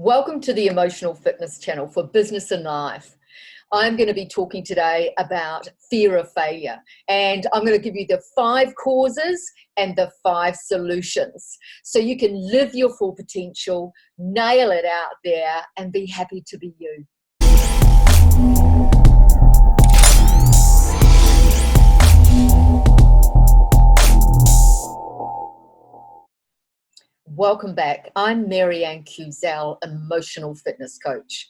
Welcome to the Emotional Fitness channel for business and life. I'm going to be talking today about fear of failure, and I'm going to give you the 5 causes and the 5 solutions so you can live your full potential, nail it out there, and be happy to be you. Welcome back. I'm Marianne Cusell, Emotional Fitness Coach.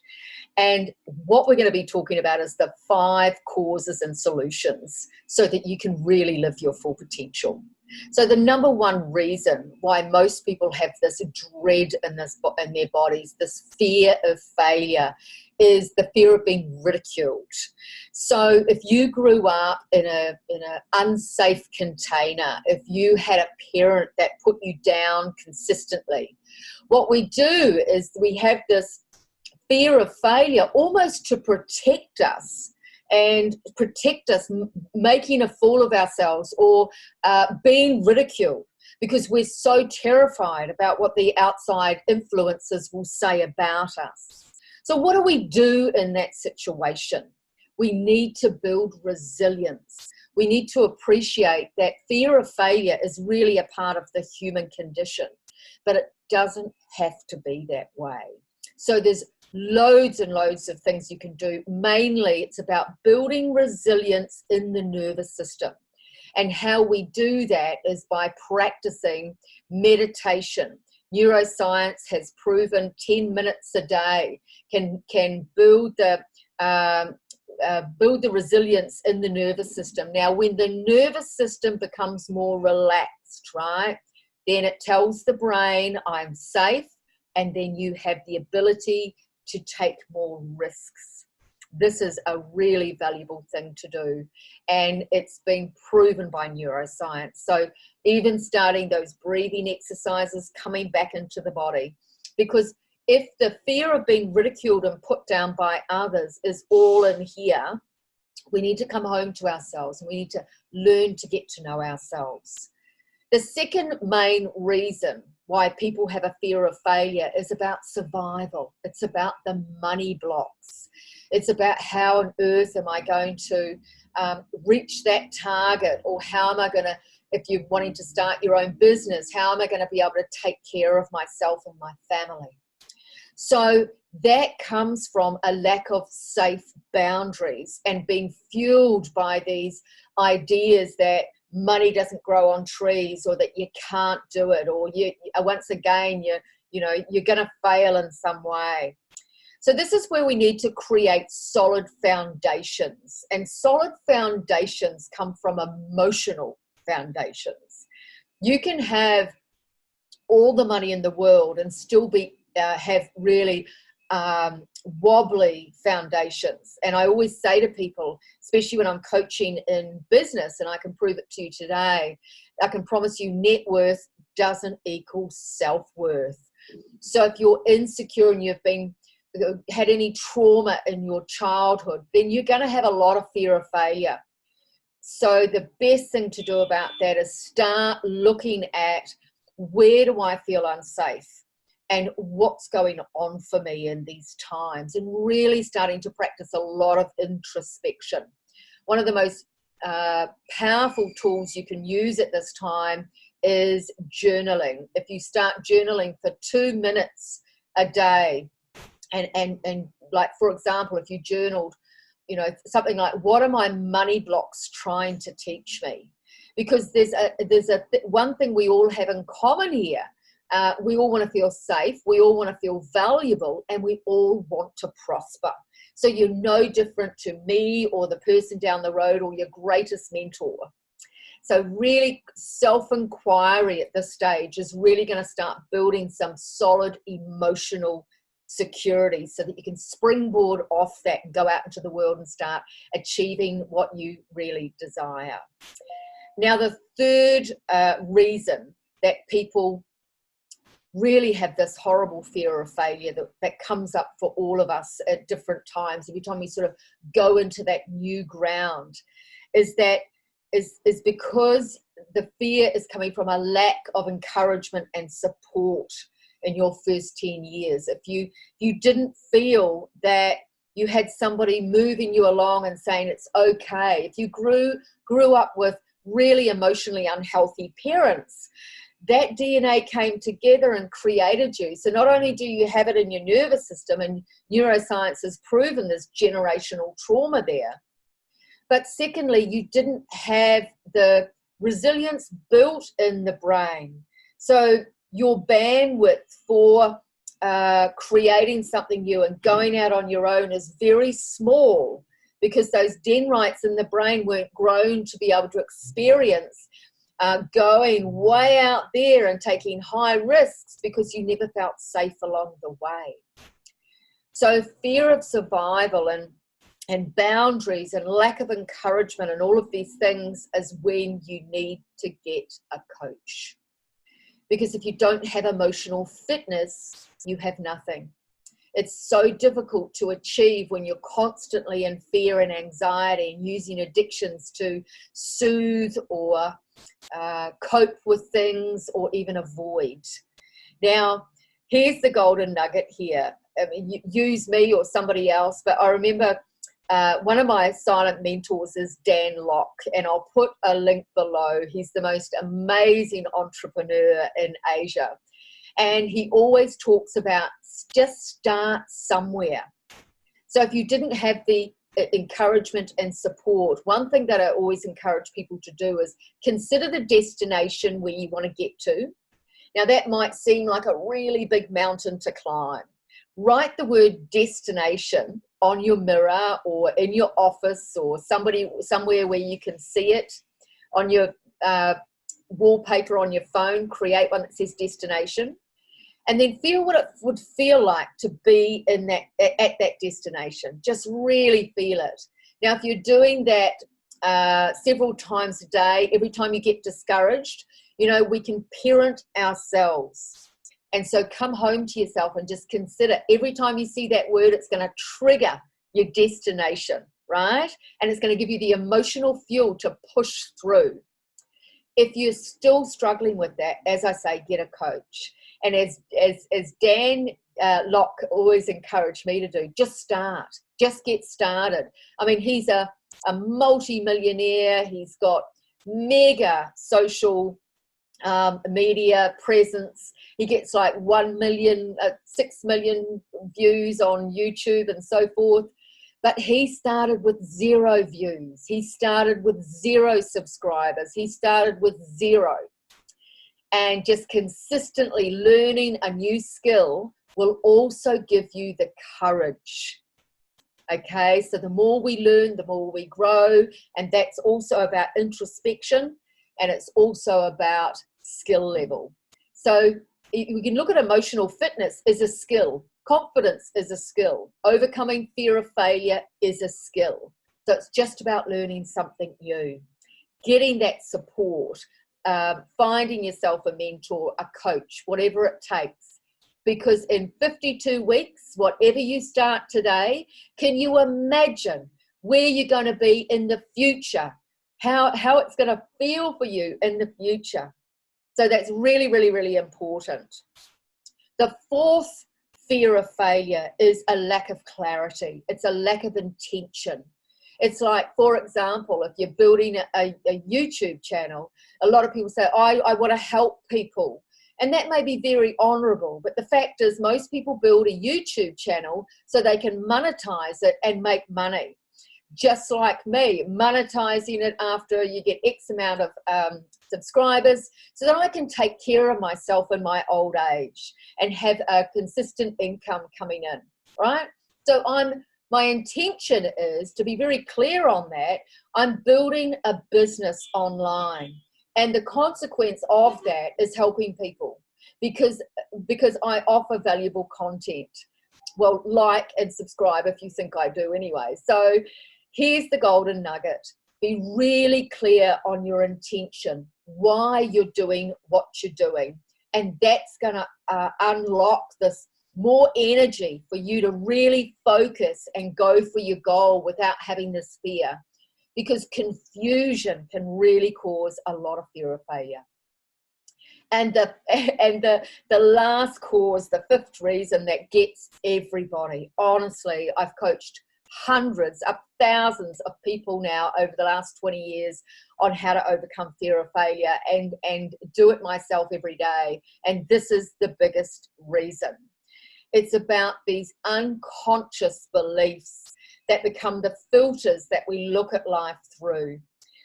And what we're going to be talking about is the 5 causes and solutions so that you can really live your full potential. So the number one reason why most people have this dread in their bodies, this fear of failure, is the fear of being ridiculed. So if you grew up in an unsafe container, if you had a parent that put you down consistently, what we do is we have this fear of failure almost to protect us and protect us making a fool of ourselves or being ridiculed, because we're so terrified about what the outside influences will say about us. So what do we do in that situation? We need to build resilience. We need to appreciate that fear of failure is really a part of the human condition, but it doesn't have to be that way. So there's loads and loads of things you can do. Mainly, it's about building resilience in the nervous system. And how we do that is by practicing meditation. Neuroscience has proven 10 minutes a day can build the resilience in the nervous system. Now, when the nervous system becomes more relaxed, right, then it tells the brain, I'm safe, and then you have the ability to take more risks. This is a really valuable thing to do, and it's been proven by neuroscience. So even starting those breathing exercises, coming back into the body, because if the fear of being ridiculed and put down by others is all in here, we need to come home to ourselves, and we need to learn to get to know ourselves. The second main reason why people have a fear of failure is about survival. It's about the money blocks. It's about how on earth am I going to reach that target, or how am I going to, if you're wanting to start your own business, how am I going to be able to take care of myself and my family? So that comes from a lack of safe boundaries and being fueled by these ideas that money doesn't grow on trees, or that you can't do it, or you once again you're going to fail in some way. So this is where we need to create solid foundations, and solid foundations come from emotional foundations. You can have all the money in the world and still be have really wobbly foundations. And I always say to people, especially when I'm coaching in business, and I can prove it to you today, I can promise you net worth doesn't equal self-worth. So if you're insecure and you've had any trauma in your childhood, then you're going to have a lot of fear of failure. So the best thing to do about that is start looking at, where do I feel unsafe? And what's going on for me in these times, and really starting to practice a lot of introspection. One of the most powerful tools you can use at this time is journaling. If you start journaling for 2 minutes a day, and like, for example, if you journaled, something like, what are my money blocks trying to teach me? Because there's one thing we all have in common here. We all want to feel safe, we all want to feel valuable, and we all want to prosper. So you're no different to me or the person down the road or your greatest mentor. So really, self-inquiry at this stage is really going to start building some solid emotional security so that you can springboard off that and go out into the world and start achieving what you really desire. Now, the third reason that people really have this horrible fear of failure that comes up for all of us at different times, every time we sort of go into that new ground, is because the fear is coming from a lack of encouragement and support in your first 10 years, if you didn't feel that you had somebody moving you along and saying it's okay, if you grew up with really emotionally unhealthy parents, that DNA came together and created you. So not only do you have it in your nervous system, and neuroscience has proven there's generational trauma there, but secondly, you didn't have the resilience built in the brain. So your bandwidth for creating something new and going out on your own is very small, because those dendrites in the brain weren't grown to be able to experience going way out there and taking high risks, because you never felt safe along the way. So fear of survival and boundaries and lack of encouragement and all of these things is when you need to get a coach. Because if you don't have emotional fitness, you have nothing. It's so difficult to achieve when you're constantly in fear and anxiety and using addictions to soothe or cope with things or even avoid. Now, here's the golden nugget here. I mean, use me or somebody else, but I remember one of my silent mentors is Dan Locke, and I'll put a link below. He's the most amazing entrepreneur in Asia. And he always talks about just start somewhere. So if you didn't have the encouragement and support, one thing that I always encourage people to do is consider the destination where you want to get to. Now that might seem like a really big mountain to climb. Write the word destination on your mirror or in your office or somewhere where you can see it. On your wallpaper on your phone, create one that says destination, and then feel what it would feel like to be in that at that destination. Just really feel it. Now, if you're doing that several times a day, every time you get discouraged, you know, we can parent ourselves. And so come home to yourself and just consider every time you see that word, it's going to trigger your destination, right? And it's going to give you the emotional fuel to push through. If you're still struggling with that, as I say, get a coach. And as Dan Locke always encouraged me to do, just start, just get started. I mean, he's a multi-millionaire. He's got mega social media presence. He gets like 1 million, 6 million views on YouTube and so forth. But he started with 0 views. He started with 0 subscribers. He started with 0. And just consistently learning a new skill will also give you the courage. Okay, so the more we learn, the more we grow. And that's also about introspection, and it's also about skill level. So we can look at emotional fitness as a skill. Confidence is a skill. Overcoming fear of failure is a skill. So it's just about learning something new, getting that support, finding yourself a mentor, a coach, whatever it takes. Because in 52 weeks, whatever you start today, can you imagine where you're going to be in the future? How it's going to feel for you in the future? So that's really, really, really important. The fourth fear of failure is a lack of clarity. It's a lack of intention. It's like, for example, if you're building a YouTube channel, a lot of people say, I want to help people. And that may be very honorable, but the fact is most people build a YouTube channel so they can monetize it and make money. Just like me, monetizing it after you get X amount of subscribers so that I can take care of myself in my old age and have a consistent income coming in, right? So my intention is to be very clear on that. I'm building a business online, and the consequence of that is helping people because I offer valuable content. Well, like and subscribe if you think I do anyway. So here's the golden nugget. Be really clear on your intention, why you're doing what you're doing. And that's going to unlock this more energy for you to really focus and go for your goal without having this fear. Because confusion can really cause a lot of fear of failure. And the last cause, the fifth reason that gets everybody, honestly, I've coached hundreds up thousands of people now over the last 20 years on how to overcome fear of failure, and do it myself every day. And this is the biggest reason. It's about these unconscious beliefs that become the filters that we look at life through.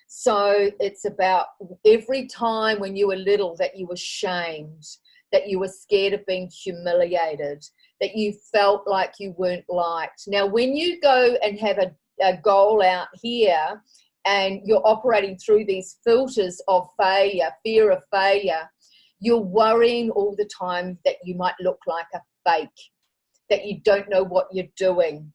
So it's about every time when you were little that you were shamed, that you were scared of being humiliated, that you felt like you weren't liked. Now, when you go and have a goal out here and you're operating through these filters of failure, fear of failure, you're worrying all the time that you might look like a fake, that you don't know what you're doing.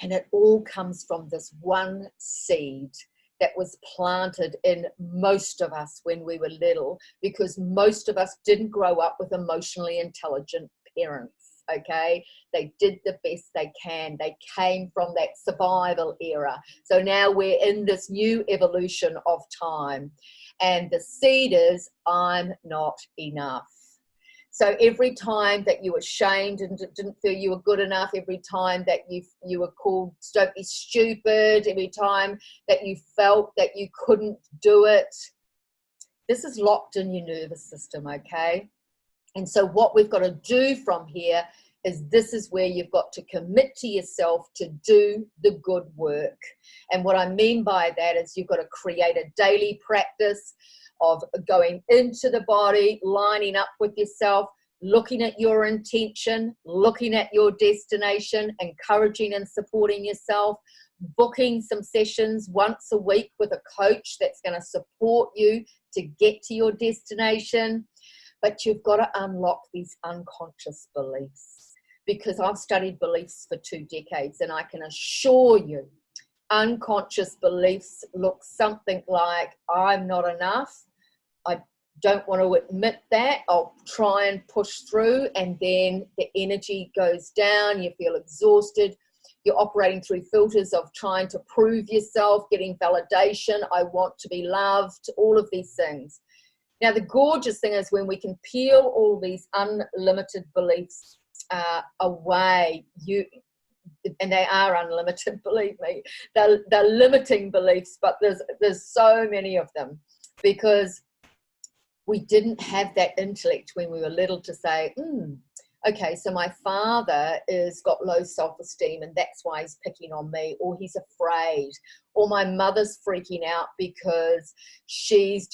And it all comes from this one seed that was planted in most of us when we were little, because most of us didn't grow up with emotionally intelligent parents, okay? They did the best they can. They came from that survival era. So now we're in this new evolution of time. And the seed is, I'm not enough. So every time that you were shamed and didn't feel you were good enough, every time that you were called don't be stupid, every time that you felt that you couldn't do it, this is locked in your nervous system, okay? And so what we've got to do from here is, this is where you've got to commit to yourself to do the good work. And what I mean by that is you've got to create a daily practice of going into the body, lining up with yourself, looking at your intention, looking at your destination, encouraging and supporting yourself, booking some sessions once a week with a coach that's going to support you to get to your destination. But you've got to unlock these unconscious beliefs, because I've studied beliefs for 2 decades, and I can assure you unconscious beliefs look something like, I'm not enough, I don't want to admit that, I'll try and push through, and then the energy goes down, you feel exhausted, you're operating through filters of trying to prove yourself, getting validation, I want to be loved, all of these things. Now, the gorgeous thing is when we can peel all these unlimited beliefs away, and they are unlimited, believe me, they're limiting beliefs, but there's so many of them, because we didn't have that intellect when we were little to say, okay, so my father is got low self-esteem and that's why he's picking on me, or he's afraid, or my mother's freaking out because she's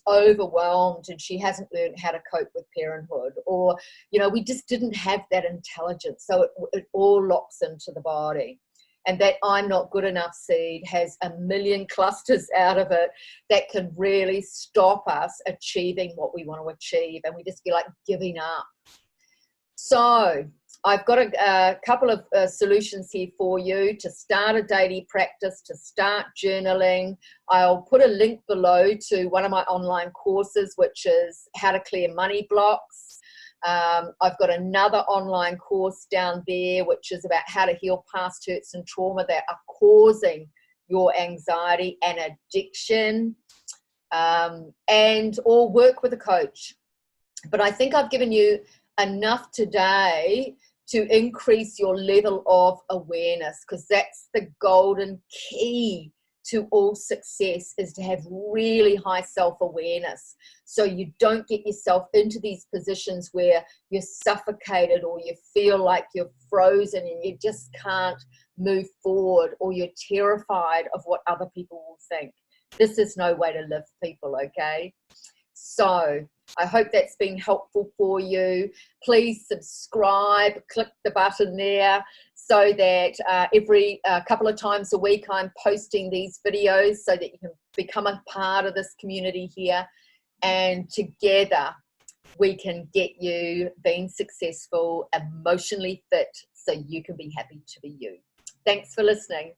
overwhelmed and she hasn't learned how to cope with parenthood, or, you know, we just didn't have that intelligence. So it all locks into the body. And that I'm not good enough seed has a million clusters out of it that can really stop us achieving what we want to achieve. And we just feel like giving up. So I've got a couple of solutions here for you to start a daily practice, to start journaling. I'll put a link below to one of my online courses, which is How to Clear Money Blocks. I've got another online course down there, which is about how to heal past hurts and trauma that are causing your anxiety and addiction, or work with a coach. But I think I've given you enough today to increase your level of awareness, because that's the golden key to all success, is to have really high self-awareness, so you don't get yourself into these positions where you're suffocated, or you feel like you're frozen and you just can't move forward, or you're terrified of what other people will think. This is no way to live, people, okay? So I hope that's been helpful for you. Please subscribe, click the button there, so that every couple of times a week I'm posting these videos so that you can become a part of this community here, and together we can get you being successful, emotionally fit, so you can be happy to be you. Thanks for listening.